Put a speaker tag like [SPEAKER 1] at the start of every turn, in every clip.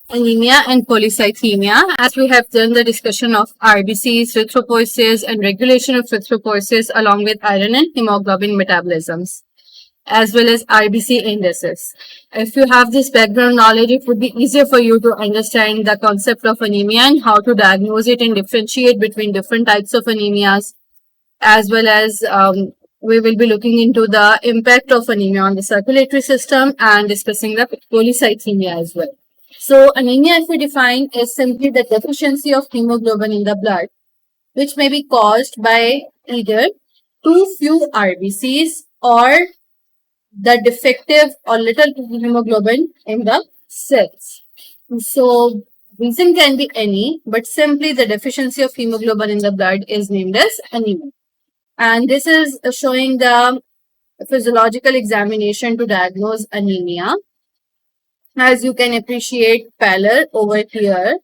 [SPEAKER 1] anemia and polycythemia, as we have done the discussion of RBCs, erythropoiesis, and regulation of erythropoiesis along with iron and hemoglobin metabolisms, as well as RBC indices. If you have this background knowledge, it would be easier for you to understand the concept of anemia and how to diagnose it and differentiate between different types of anemias, as well as we will be looking into the impact of anemia on the circulatory system and discussing the polycythemia as well. So anemia, if we define, is simply the deficiency of hemoglobin in the blood, which may be caused by either too few RBCs or the defective or little hemoglobin in the cells. So reason can be any, but simply the deficiency of hemoglobin in the blood is named as anemia. And this is showing the physiological examination to diagnose anemia. As you can appreciate, pallor over here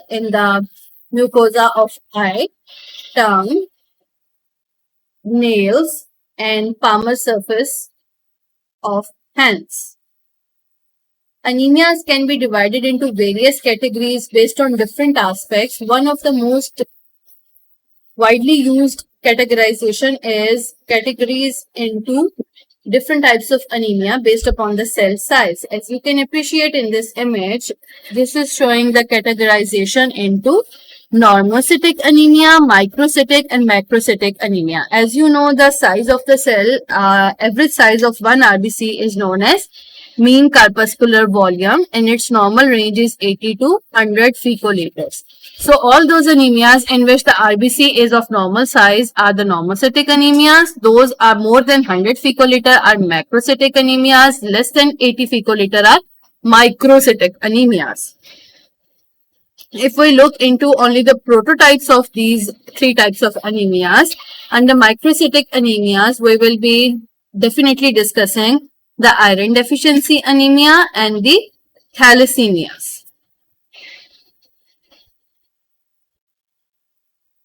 [SPEAKER 1] in the mucosa of eye, tongue, nails, and palmar surface of hands. Anemias can be divided into various categories based on different aspects. One of the most widely used categorization is categories into different types of anemia based upon the cell size. As you can appreciate in this image, this is showing the categorization into normocytic anemia, microcytic, and macrocytic anemia. As you know, the size of the cell, average size of one RBC is known as mean corpuscular volume, and its normal range is 80 to 100 fecoliters. So all those anemias in which the RBC is of normal size are the normocytic anemias. Those are more than 100 fecoliter are macrocytic anemias. Less than 80 fecoliter are microcytic anemias. If we look into only the prototypes of these three types of anemias, under microcytic anemias, we will be definitely discussing the iron deficiency anemia and the thalassemias.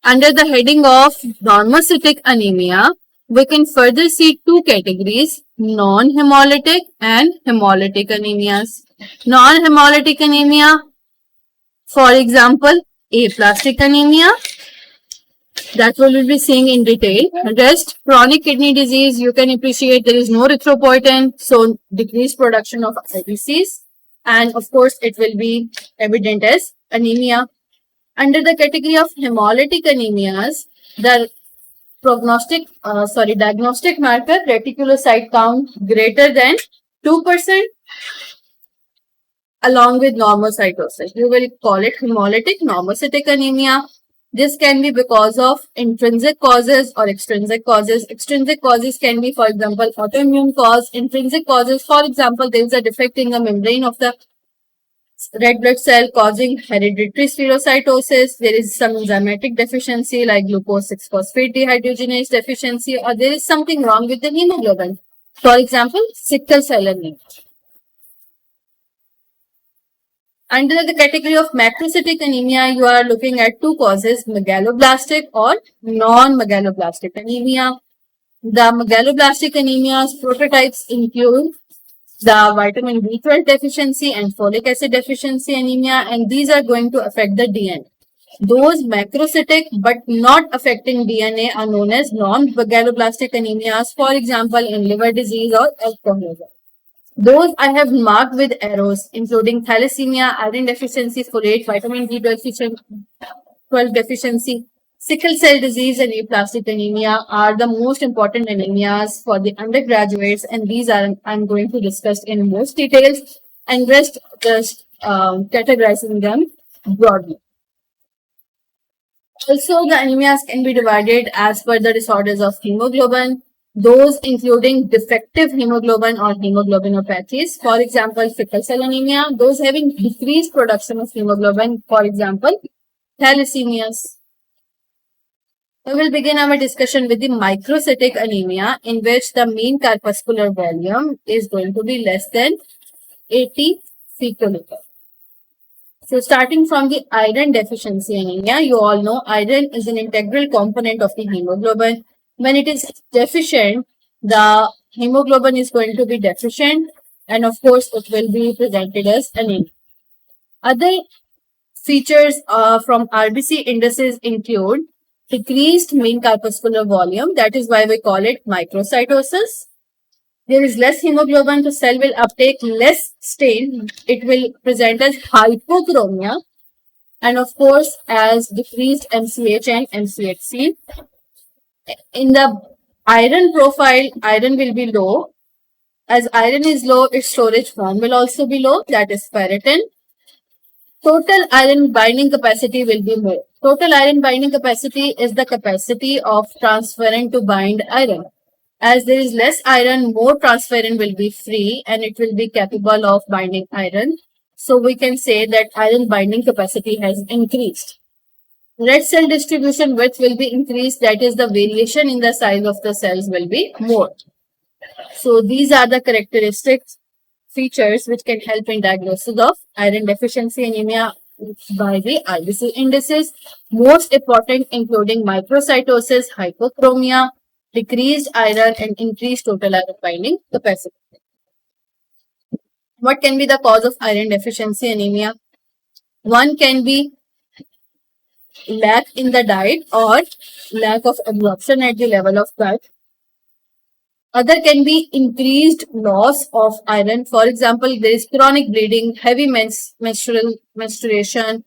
[SPEAKER 1] Under the heading of normocytic anemia, we can further see two categories, non-hemolytic and hemolytic anemias. Non-hemolytic anemia, for example, aplastic anemia, that we will be seeing in detail. Rest, chronic kidney disease, you can appreciate there is no erythropoietin, so decreased production of RBCs, and of course it will be evident as anemia. Under the category of hemolytic anemias, the diagnostic marker reticulocyte count greater than 2% along with normocytosis. We will call it hemolytic normocytic anemia. This can be because of intrinsic causes or extrinsic causes. Extrinsic causes can be, for example, autoimmune cause. Intrinsic causes, for example, there is a defect in the membrane of the red blood cell causing hereditary spherocytosis. There is some enzymatic deficiency like glucose 6-phosphate dehydrogenase deficiency, or there is something wrong with the hemoglobin. For example, sickle cell anemia. Under the category of macrocytic anemia, you are looking at two causes, megaloblastic or non-megaloblastic anemia. The megaloblastic anemia's prototypes include the vitamin B12 deficiency and folic acid deficiency anemia, and these are going to affect the DNA. Those macrocytic but not affecting DNA are known as non-megaloblastic anemias, for example, in liver disease or alcoholism. Those I have marked with arrows, including thalassemia, iron deficiency, folate, vitamin B12 deficiency, sickle cell disease, and aplastic anemia are the most important anemias for the undergraduates, and these are I'm going to discuss in most details, and rest just categorizing them broadly. Also, the anemias can be divided as per the disorders of hemoglobin, those including defective hemoglobin or hemoglobinopathies, for example, sickle cell anemia, those having decreased production of hemoglobin, for example, thalassemias. We will begin our discussion with the microcytic anemia, in which the mean corpuscular volume is going to be less than 80 fecoliter. So starting from the iron deficiency anemia, you all know iron is an integral component of the hemoglobin. When it is deficient, the hemoglobin is going to be deficient, and of course it will be presented as anemia. Other features from RBC indices include decreased mean corpuscular volume. That is why we call it microcytosis. There is less hemoglobin, so cell will uptake less stain. It will present as hypochromia, and of course as decreased MCH and MCHC. In the iron profile, iron will be low. As iron is low, its storage form will also be low, that is ferritin. Total iron binding capacity will be more. Total iron binding capacity is the capacity of transferrin to bind iron. As there is less iron, more transferrin will be free and it will be capable of binding iron. So we can say that iron binding capacity has increased. Red cell distribution width will be increased, that is the variation in the size of the cells will be more. So these are the characteristics features which can help in diagnosis of iron deficiency anemia by the RBC indices. Most important including microcytosis, hypochromia, decreased iron and increased total iron binding capacity. What can be the cause of iron deficiency anemia? One can be lack in the diet or lack of absorption at the level of gut. Other can be increased loss of iron. For example, there is chronic bleeding, heavy menstruation,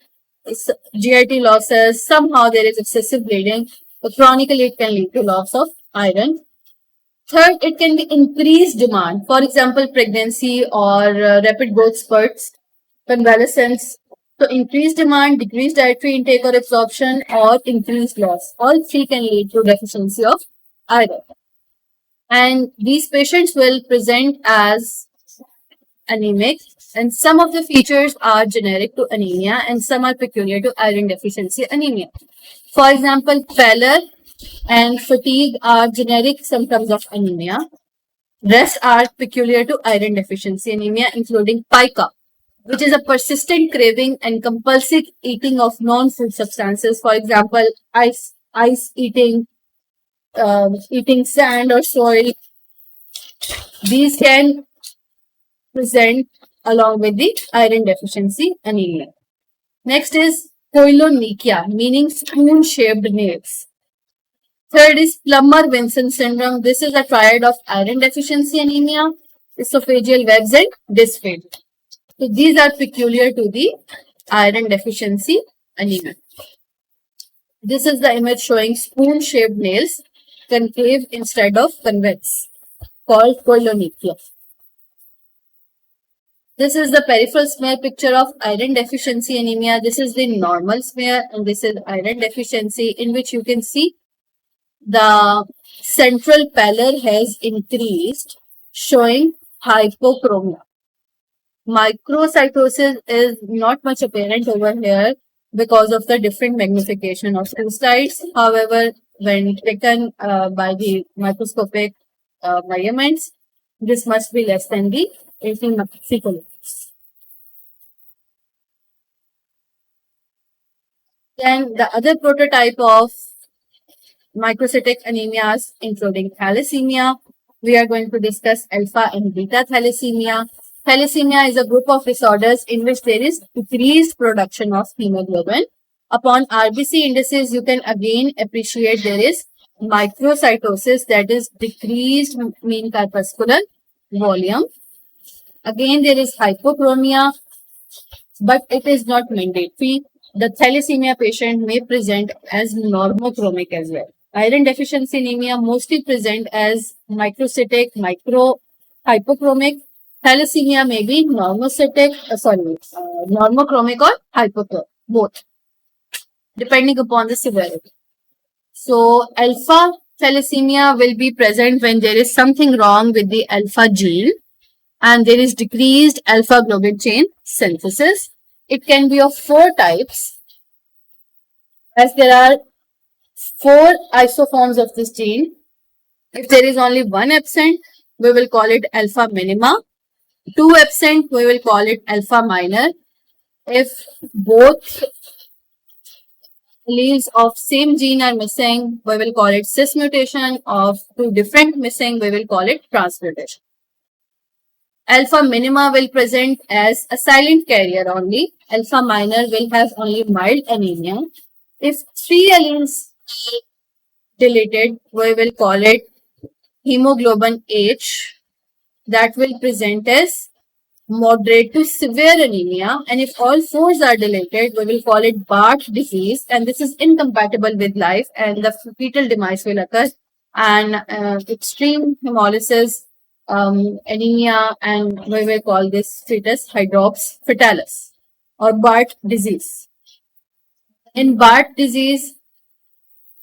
[SPEAKER 1] GIT losses, somehow there is excessive bleeding. But chronically, it can lead to loss of iron. Third, it can be increased demand. For example, pregnancy or rapid growth spurts, convalescence. So increased demand, decreased dietary intake or absorption, or increased loss. All three can lead to deficiency of iron. And these patients will present as anemic, and some of the features are generic to anemia and some are peculiar to iron deficiency anemia. For example, pallor and fatigue are generic symptoms of anemia. Rest are peculiar to iron deficiency anemia, including pica, which is a persistent craving and compulsive eating of non-food substances. For example, ice eating, eating sand or soil. These can present along with the iron deficiency anemia. Next is koilonychia, meaning spoon-shaped nails. Third is Plummer-Vinson syndrome. This is a triad of iron deficiency anemia, esophageal webs and dysphagia. So these are peculiar to the iron deficiency anemia. This is the image showing spoon-shaped nails, concave instead of convex, called koilonychia. This is the peripheral smear picture of iron deficiency anemia. This is the normal smear and this is iron deficiency, in which you can see the central pallor has increased, showing hypochromia. Microcytosis is not much apparent over here because of the different magnification of two slides. However, when taken by the microscopic measurements, this must be less than the 18 picoliters. Then the other prototype of microcytic anemias, including thalassemia, we are going to discuss alpha and beta thalassemia. Thalassemia is a group of disorders in which there is decreased production of hemoglobin. Upon RBC indices, you can again appreciate there is microcytosis, that is decreased mean corpuscular volume. Again, there is hypochromia, but it is not mandatory. The thalassemia patient may present as normochromic as well. Iron deficiency anemia mostly present as microcytic, hypochromic. Thalassemia may be normocytic, normochromic or hypochromic, both, depending upon the severity. So, alpha thalassemia will be present when there is something wrong with the alpha gene and there is decreased alpha globin chain synthesis. It can be of 4 types, as there are 4 isoforms of this gene. If there is only one absent, we will call it alpha minima. 2 absent, we will call it alpha minor. If both alleles of same gene are missing, we will call it cis mutation. Of 2 different missing, we will call it transmutation. Alpha minima will present as a silent carrier only. alpha minor will have only mild anemia. If 3 alleles are deleted, we will call it hemoglobin H. That will present as moderate to severe anemia. And if all 4s are deleted, we will call it Bart disease. And this is incompatible with life and the fetal demise will occur. And extreme hemolysis, anemia, and we will call this fetus hydrops fetalis or Bart disease. In Bart disease,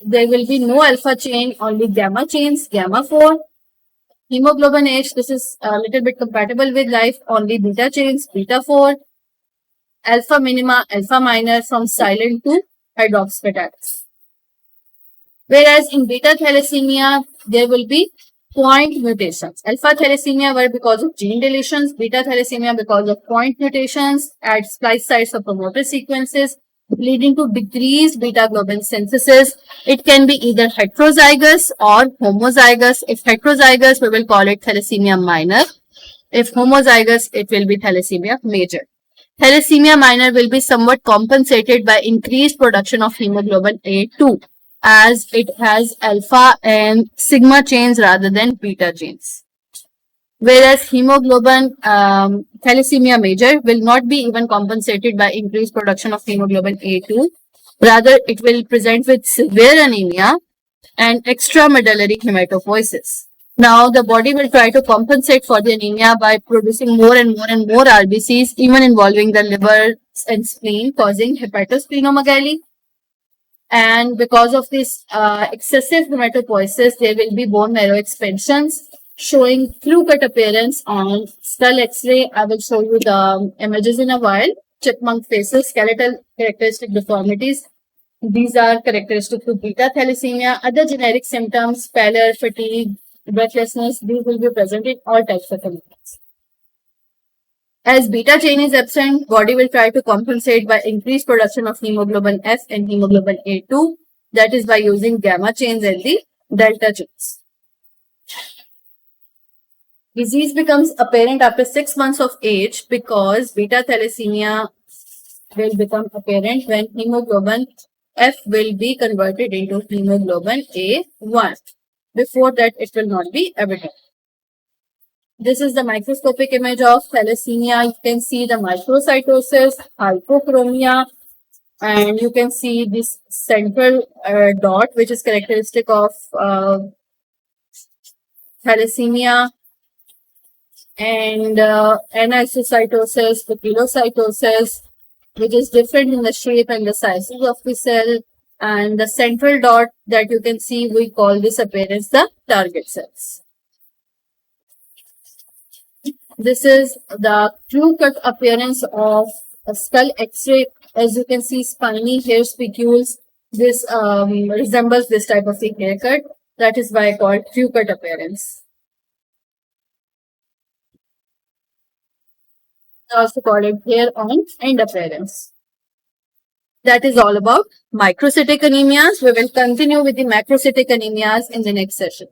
[SPEAKER 1] there will be no alpha chain, only gamma chains, gamma 4. Hemoglobin H, this is a little bit compatible with life, only beta chains, beta 4. Alpha minima, alpha minor from silent to hydrops fetalis. Whereas in beta thalassemia, there will be point mutations. Alpha thalassemia were because of gene deletions, beta thalassemia because of point mutations at splice sites of promoter sequences, leading to decreased beta globin synthesis. It can be either heterozygous or homozygous. If heterozygous, we will call it thalassemia minor. If homozygous, it will be thalassemia major. Thalassemia minor will be somewhat compensated by increased production of hemoglobin A2 as it has alpha and sigma chains rather than beta chains. Whereas hemoglobin thalassemia major will not be even compensated by increased production of hemoglobin A2. Rather, it will present with severe anemia and extramedullary hematopoiesis. Now, the body will try to compensate for the anemia by producing more and more RBCs, even involving the liver and spleen, causing hepatosplenomegaly. And because of this excessive hematopoiesis, there will be bone marrow expansions showing clue-cut appearance on skull X-ray. I will show you the images in a while. Chipmunk faces, skeletal characteristic deformities. These are characteristic to beta thalassemia. Other generic symptoms, pallor, fatigue, breathlessness, these will be present in all types of anemias. As beta chain is absent, body will try to compensate by increased production of hemoglobin F and hemoglobin A2. That is by using gamma chains and the delta chains. Disease becomes apparent after 6 months of age because beta thalassemia will become apparent when hemoglobin F will be converted into hemoglobin A1. Before that, it will not be evident. This is the microscopic image of thalassemia. You can see the microcytosis, hypochromia, and you can see this central dot, which is characteristic of thalassemia, and anisocytosis, papilocytosis, which is different in the shape and the sizes of the cell. And the central dot that you can see, we call this appearance the target cells. This is the clue-cut appearance of a skull X-ray. As you can see, spiny hair spicules. This resembles this type of the haircut. That is why called clue-cut appearance. Also called it hair on end appearance. That is all about microcytic anemias. We will continue with the macrocytic anemias in the next session.